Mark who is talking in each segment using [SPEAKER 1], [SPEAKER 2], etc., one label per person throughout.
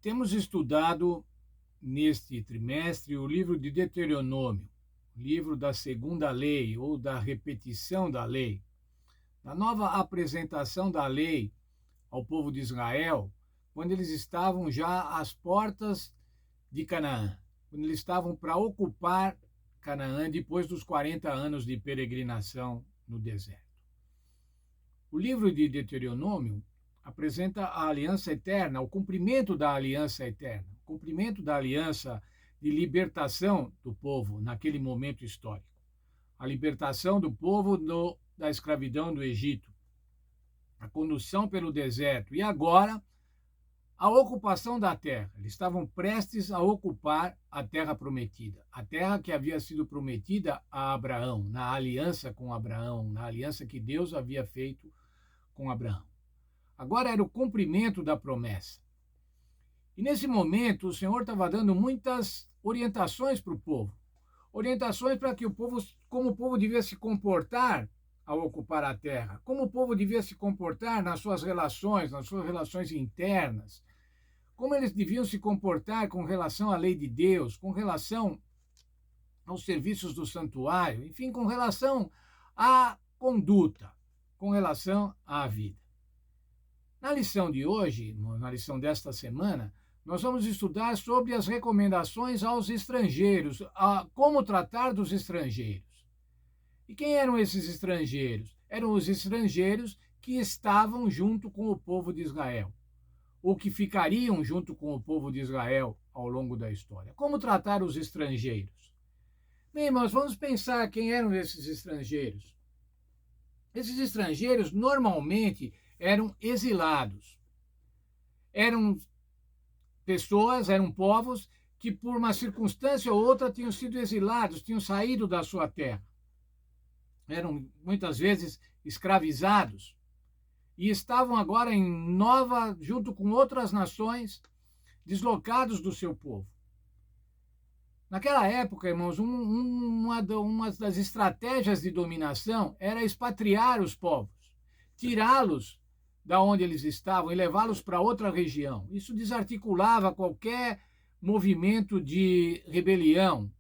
[SPEAKER 1] Temos estudado neste trimestre o livro de Deuteronômio, o livro da segunda lei ou da repetição da lei, da nova apresentação da lei ao povo de Israel, quando eles estavam já às portas de Canaã, quando eles estavam para ocupar Canaã depois dos 40 anos de peregrinação no deserto. O livro de Deuteronômio apresenta a aliança eterna, o cumprimento da aliança eterna, o cumprimento da aliança de libertação do povo naquele momento histórico. A libertação do povo da escravidão do Egito, a condução pelo deserto e agora a ocupação da terra. Eles estavam prestes a ocupar a terra prometida, a terra que havia sido prometida a Abraão, na aliança com Abraão, na aliança que Deus havia feito com Abraão. Agora era o cumprimento da promessa. E nesse momento o Senhor estava dando muitas orientações para o povo. Orientações para que o povo, como o povo devia se comportar ao ocupar a terra, como o povo devia se comportar nas suas relações internas, como eles deviam se comportar com relação à lei de Deus, com relação aos serviços do santuário, enfim, com relação à conduta, com relação à vida. Na lição de hoje, na lição desta semana, nós vamos estudar sobre as recomendações aos estrangeiros, a como tratar dos estrangeiros. E quem eram esses estrangeiros? Eram os estrangeiros que estavam junto com o povo de Israel, ou que ficariam junto com o povo de Israel ao longo da história. Como tratar os estrangeiros? Bem, irmãos, vamos pensar quem eram esses estrangeiros. Esses estrangeiros normalmente eram exilados. Eram pessoas, eram povos que por uma circunstância ou outra tinham sido exilados, tinham saído da sua terra. Eram muitas vezes escravizados e estavam agora junto com outras nações, deslocados do seu povo. Naquela época, irmãos, uma das estratégias de dominação era expatriar os povos, tirá-los da onde eles estavam e levá-los para outra região. Isso desarticulava qualquer movimento de rebelião.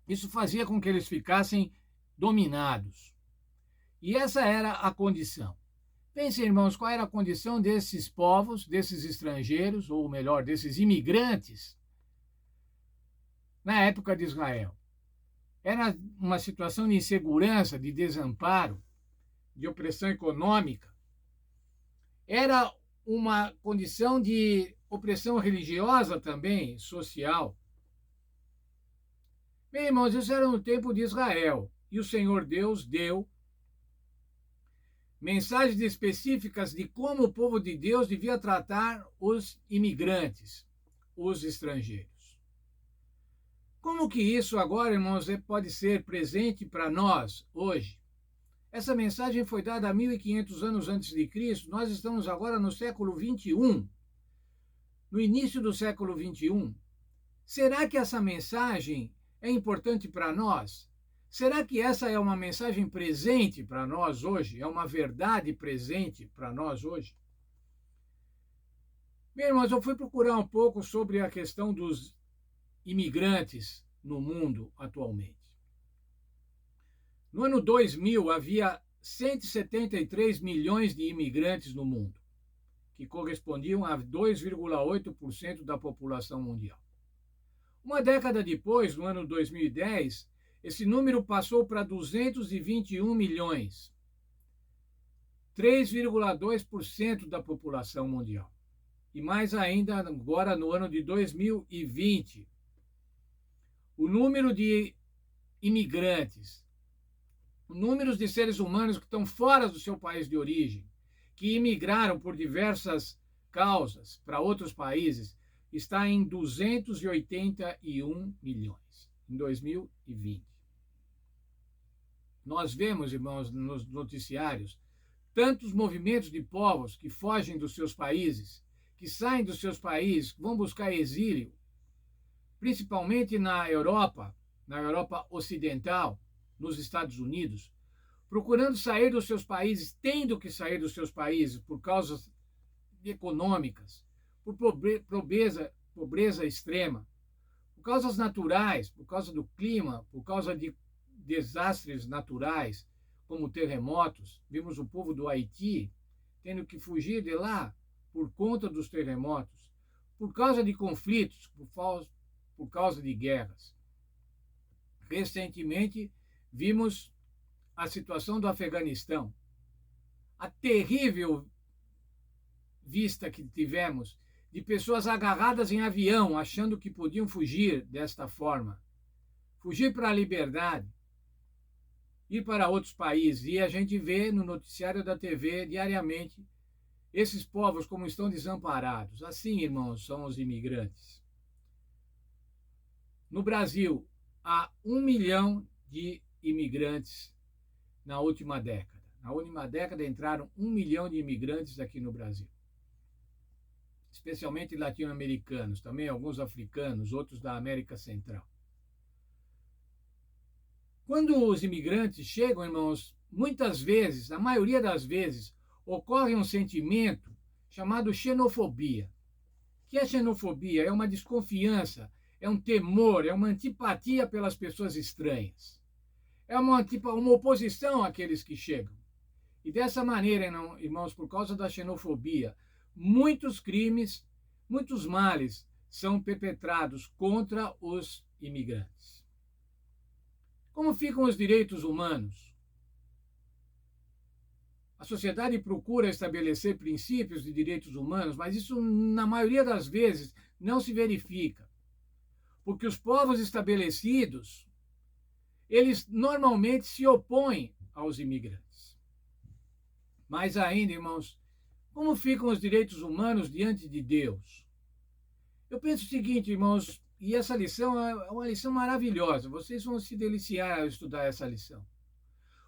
[SPEAKER 1] Isso fazia com que eles ficassem dominados. E essa era a condição. Pensem, irmãos, qual era a condição desses povos, desses estrangeiros, ou melhor, desses imigrantes, na época de Israel. Era uma situação de insegurança, de desamparo, de opressão econômica. Era uma condição de opressão religiosa também, social. Bem, irmãos, isso era no tempo de Israel. E o Senhor Deus deu mensagens específicas de como o povo de Deus devia tratar os imigrantes, os estrangeiros. Como que isso agora, irmãos, pode ser presente para nós hoje? Essa mensagem foi dada há 1500 anos antes de Cristo. Nós estamos agora no século 21, no início do século 21. Será que essa mensagem é importante para nós? Será que essa é uma mensagem presente para nós hoje? É uma verdade presente para nós hoje? Bem, irmãos, eu fui procurar um pouco sobre a questão dos imigrantes no mundo atualmente. No ano 2000, havia 173 milhões de imigrantes no mundo, que correspondiam a 2,8% da população mundial. Uma década depois, no ano 2010, esse número passou para 221 milhões, 3,2% da população mundial. E mais ainda agora no ano de 2020, o número de imigrantes, números de seres humanos que estão fora do seu país de origem, que imigraram por diversas causas para outros países, está em 281 milhões em 2020. Nós vemos, irmãos, nos noticiários, tantos movimentos de povos que fogem dos seus países, que saem dos seus países, vão buscar exílio, principalmente na Europa Ocidental, nos Estados Unidos, procurando sair dos seus países, tendo que sair dos seus países por causas econômicas, por pobreza extrema, por causas naturais, por causa do clima, por causa de desastres naturais, como terremotos. Vimos o povo do Haiti tendo que fugir de lá por conta dos terremotos, por causa de conflitos, por causa de guerras. Recentemente, vimos a situação do Afeganistão, a terrível vista que tivemos de pessoas agarradas em avião, achando que podiam fugir desta forma, fugir para a liberdade, ir para outros países. E a gente vê no noticiário da TV diariamente esses povos como estão desamparados. Assim, irmãos, são os imigrantes. No Brasil, há 1 milhão de imigrantes na última década. Na última década entraram 1 milhão de imigrantes aqui no Brasil, especialmente latino-americanos, também alguns africanos, outros da América Central. Quando os imigrantes chegam, irmãos, muitas vezes, a maioria das vezes, ocorre um sentimento chamado xenofobia. O que é xenofobia? É uma desconfiança, é um temor, é uma antipatia pelas pessoas estranhas. É uma oposição àqueles que chegam. E dessa maneira, irmãos, por causa da xenofobia, muitos crimes, muitos males são perpetrados contra os imigrantes. Como ficam os direitos humanos? A sociedade procura estabelecer princípios de direitos humanos, mas isso, na maioria das vezes, não se verifica. Porque os povos estabelecidos, eles normalmente se opõem aos imigrantes. Mais ainda, irmãos, como ficam os direitos humanos diante de Deus? Eu penso o seguinte, irmãos, e essa lição é uma lição maravilhosa. Vocês vão se deliciar ao estudar essa lição.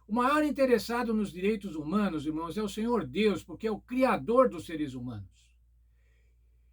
[SPEAKER 1] O maior interessado nos direitos humanos, irmãos, é o Senhor Deus, porque é o Criador dos seres humanos.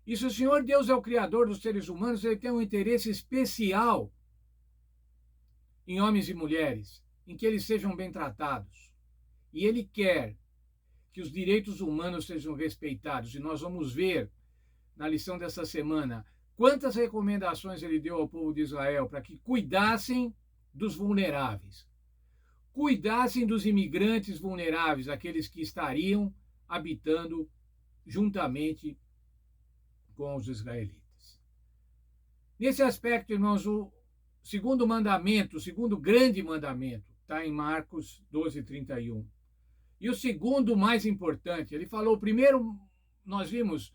[SPEAKER 1] E se o Senhor Deus é o Criador dos seres humanos, ele tem um interesse especial em homens e mulheres, em que eles sejam bem tratados. E ele quer que os direitos humanos sejam respeitados. E nós vamos ver, na lição dessa semana, quantas recomendações ele deu ao povo de Israel para que cuidassem dos vulneráveis, cuidassem dos imigrantes vulneráveis, aqueles que estariam habitando juntamente com os israelitas. Nesse aspecto, irmãos, o segundo mandamento, o segundo grande mandamento, está em Marcos 12:31. E o segundo mais importante, ele falou, o primeiro nós vimos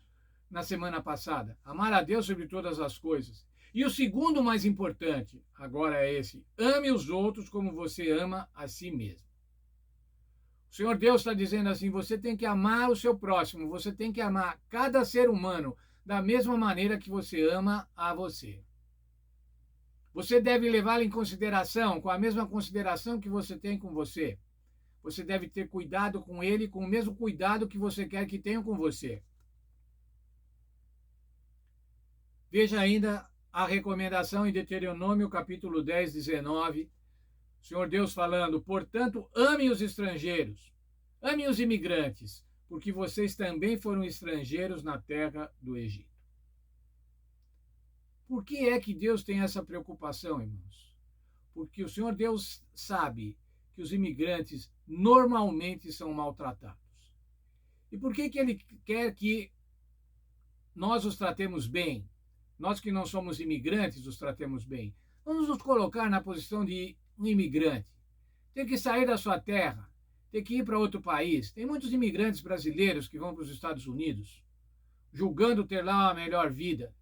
[SPEAKER 1] na semana passada, amar a Deus sobre todas as coisas. E o segundo mais importante, agora é esse, ame os outros como você ama a si mesmo. O Senhor Deus está dizendo assim, você tem que amar o seu próximo, você tem que amar cada ser humano da mesma maneira que você ama a você. Você deve levá-lo em consideração, com a mesma consideração que você tem com você. Você deve ter cuidado com ele com o mesmo cuidado que você quer que tenham com você. Veja ainda a recomendação em Deuteronômio, capítulo 10, 19. O Senhor Deus falando, portanto, ame os estrangeiros, ame os imigrantes, porque vocês também foram estrangeiros na terra do Egito. Por que é que Deus tem essa preocupação, irmãos? Porque o Senhor Deus sabe que os imigrantes normalmente são maltratados. E por que ele quer que nós os tratemos bem? Nós que não somos imigrantes os tratemos bem. Vamos nos colocar na posição de um imigrante. Tem que sair da sua terra, tem que ir para outro país. Tem muitos imigrantes brasileiros que vão para os Estados Unidos, julgando ter lá uma melhor vida.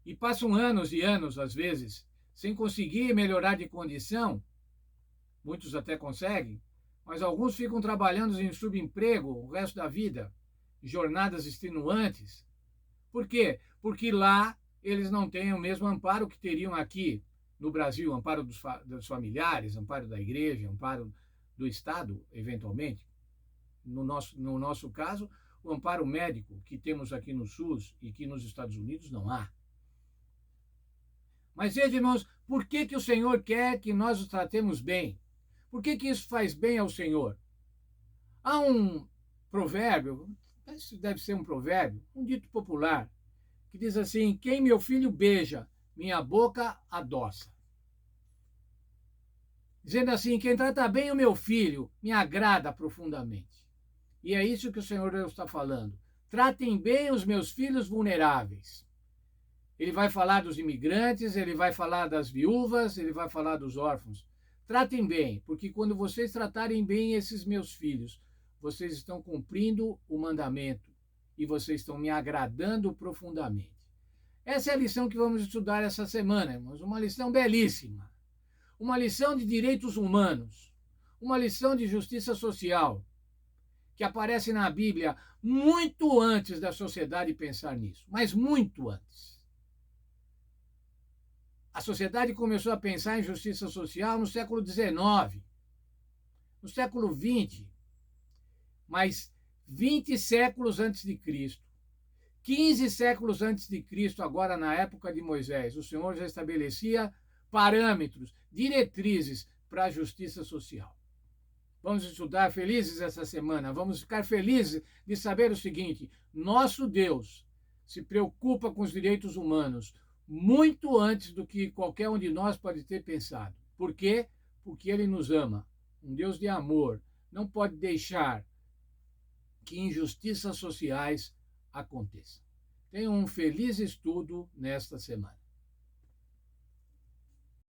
[SPEAKER 1] E passam anos e anos, às vezes, sem conseguir melhorar de condição. Muitos até conseguem, mas alguns ficam trabalhando em subemprego o resto da vida, jornadas extenuantes. Por quê? Porque lá eles não têm o mesmo amparo que teriam aqui no Brasil, amparo dos familiares, amparo da igreja, amparo do Estado, eventualmente. No nosso caso, o amparo médico que temos aqui no SUS e que nos Estados Unidos não há. Mas veja, irmãos, por que o Senhor quer que nós os tratemos bem? Por que isso faz bem ao Senhor? Há um provérbio, Isso deve ser um provérbio, um dito popular, que diz assim: quem meu filho beija, minha boca adoça. Dizendo assim: quem trata bem o meu filho, me agrada profundamente. E é isso que o Senhor Deus está falando. Tratem bem os meus filhos vulneráveis. Ele vai falar dos imigrantes, ele vai falar das viúvas, ele vai falar dos órfãos. Tratem bem, porque quando vocês tratarem bem esses meus filhos, vocês estão cumprindo o mandamento e vocês estão me agradando profundamente. Essa é a lição que vamos estudar essa semana, irmãos. Uma lição belíssima. Uma lição de direitos humanos. Uma lição de justiça social, que aparece na Bíblia muito antes da sociedade pensar nisso, mas muito antes. A sociedade começou a pensar em justiça social no século XIX, no século XX, mas 20 séculos antes de Cristo, 15 séculos antes de Cristo, agora na época de Moisés, o Senhor já estabelecia parâmetros, diretrizes para a justiça social. Vamos estudar felizes essa semana, vamos ficar felizes de saber o seguinte: nosso Deus se preocupa com os direitos humanos muito antes do que qualquer um de nós pode ter pensado. Por quê? Porque Ele nos ama. Um Deus de amor não pode deixar que injustiças sociais aconteçam. Tenham um feliz estudo nesta semana.